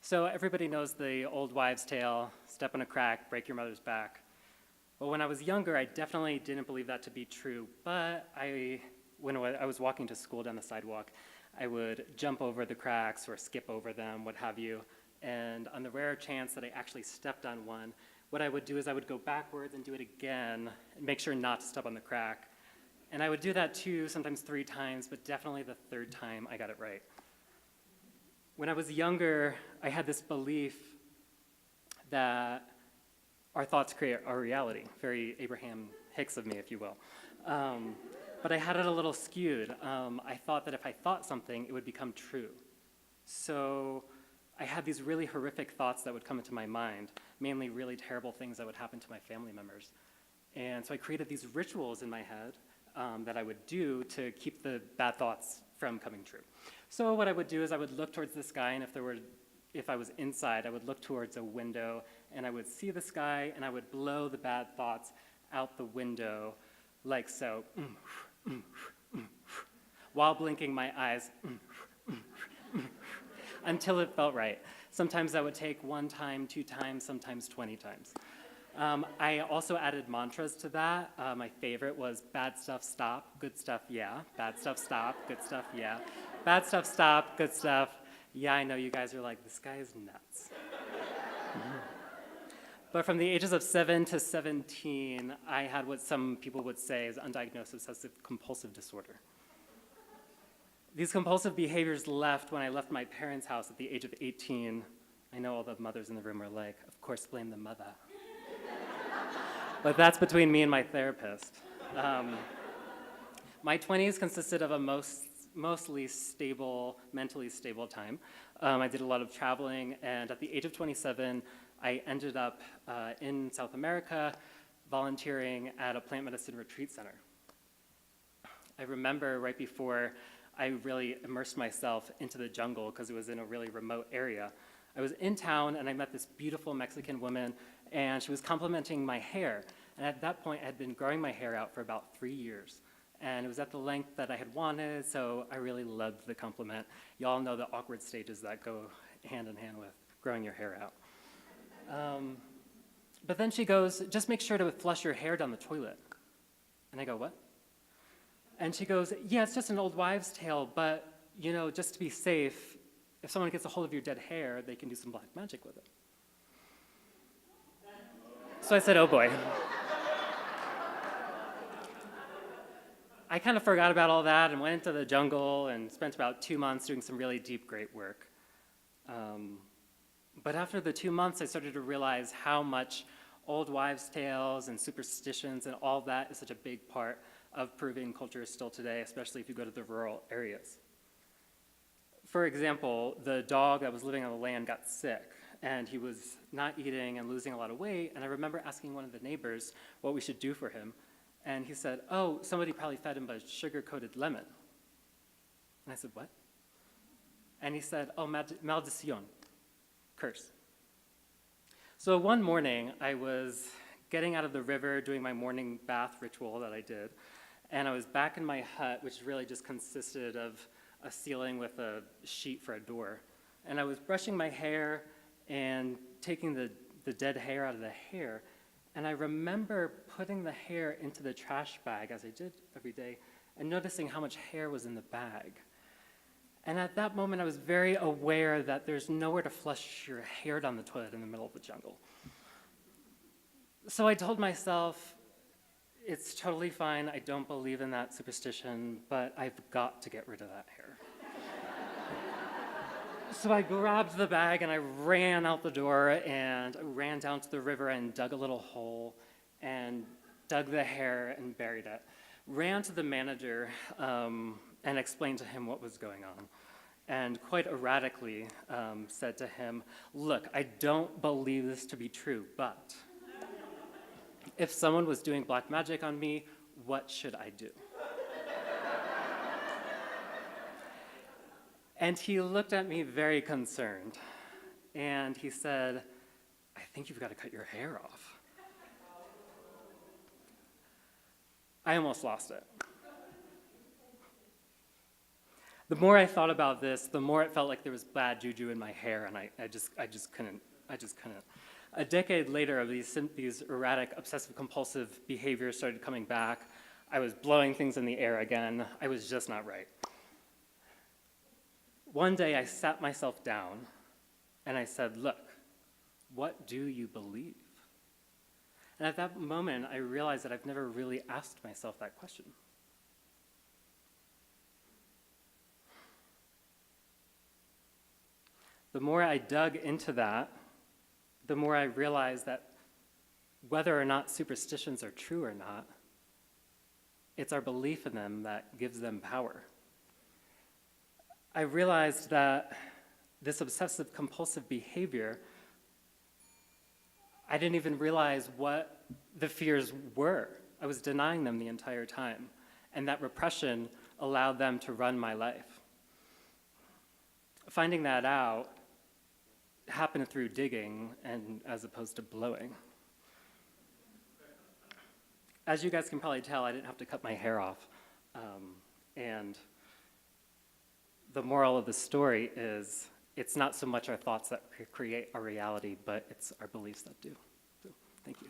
So everybody knows the old wives' tale, step on a crack, break your mother's back. Well, when I was younger, I definitely didn't believe that to be true, but when I was walking to school down the sidewalk, I would jump over the cracks or skip over them, what have you, and on the rare chance that I actually stepped on one, what I would do is I would go backwards and do it again, and make sure not to step on the crack. And I would do that 2, sometimes 3 times, but definitely the 3rd time I got it right. When I was younger, I had this belief that our thoughts create our reality, very Abraham Hicks of me, if you will. But I had it a little skewed. I thought that if I thought something, it would become true. So I had these really horrific thoughts that would come into my mind, mainly really terrible things that would happen to my family members. And so I created these rituals in my head that I would do to keep the bad thoughts from coming true. So what I would do is I would look towards the sky, and if I was inside, I would look towards a window, and I would see the sky, and I would blow the bad thoughts out the window like so, while blinking my eyes until it felt right. Sometimes that would take 1 time, 2 times, sometimes 20 times. I also added mantras to that. My favorite was bad stuff, stop, good stuff, yeah. Bad stuff, stop, good stuff, yeah. Bad stuff, stop, good stuff. Yeah, I know you guys are like, this guy is nuts. But from the ages of 7 to 17, I had what some people would say is undiagnosed obsessive-compulsive disorder. These compulsive behaviors left when I left my parents' house at the age of 18. I know all the mothers in the room are like, of course, blame the mother. But that's between me and my therapist. My 20s consisted of a mostly stable, mentally stable time. I did a lot of traveling, and at the age of 27, I ended up in South America volunteering at a plant medicine retreat center. I remember right before I really immersed myself into the jungle because it was in a really remote area. I was in town and I met this beautiful Mexican woman, and she was complimenting my hair. And at that point, I had been growing my hair out for about 3 years. And it was at the length that I had wanted, so I really loved the compliment. Y'all know the awkward stages that go hand in hand with growing your hair out. But then she goes, just make sure to flush your hair down the toilet. And I go, what? And she goes, yeah, it's just an old wives' tale, but you know, just to be safe, if someone gets a hold of your dead hair, they can do some black magic with it. So I said, oh boy. I kind of forgot about all that and went into the jungle and spent about 2 months doing some really deep, great work. But after the 2 months, I started to realize how much old wives' tales and superstitions and all that is such a big part of Peruvian culture still today, especially if you go to the rural areas. For example, the dog that was living on the land got sick, and he was not eating and losing a lot of weight, and I remember asking one of the neighbors what we should do for him, and he said, oh, somebody probably fed him a sugar-coated lemon. And I said, what? And he said, oh, maldición, curse. So one morning, I was getting out of the river, doing my morning bath ritual that I did, and I was back in my hut, which really just consisted of a ceiling with a sheet for a door. And I was brushing my hair and taking the dead hair out of the hair, and I remember putting the hair into the trash bag, as I did every day, and noticing how much hair was in the bag. And at that moment, I was very aware that there's nowhere to flush your hair down the toilet in the middle of the jungle. So I told myself, it's totally fine, I don't believe in that superstition, but I've got to get rid of that hair. So I grabbed the bag and I ran out the door and ran down to the river and dug a little hole and dug the hair and buried it. Ran to the manager and explained to him what was going on. And quite erratically said to him, look, I don't believe this to be true, but if someone was doing black magic on me, what should I do? And he looked at me very concerned, and he said, I think you've got to cut your hair off. I almost lost it. The more I thought about this, the more it felt like there was bad juju in my hair, and I just couldn't. A decade later, these erratic, obsessive-compulsive behaviors started coming back. I was blowing things in the air again. I was just not right. One day, I sat myself down, and I said, look, what do you believe? And at that moment, I realized that I've never really asked myself that question. The more I dug into that, the more I realized that whether or not superstitions are true or not, it's our belief in them that gives them power. I realized that this obsessive-compulsive behavior, I didn't even realize what the fears were. I was denying them the entire time, and that repression allowed them to run my life. Finding that out happened through digging and as opposed to blowing. As you guys can probably tell, I didn't have to cut my hair off. And the moral of the story is it's not so much our thoughts that create our reality, but it's our beliefs that do. So, thank you.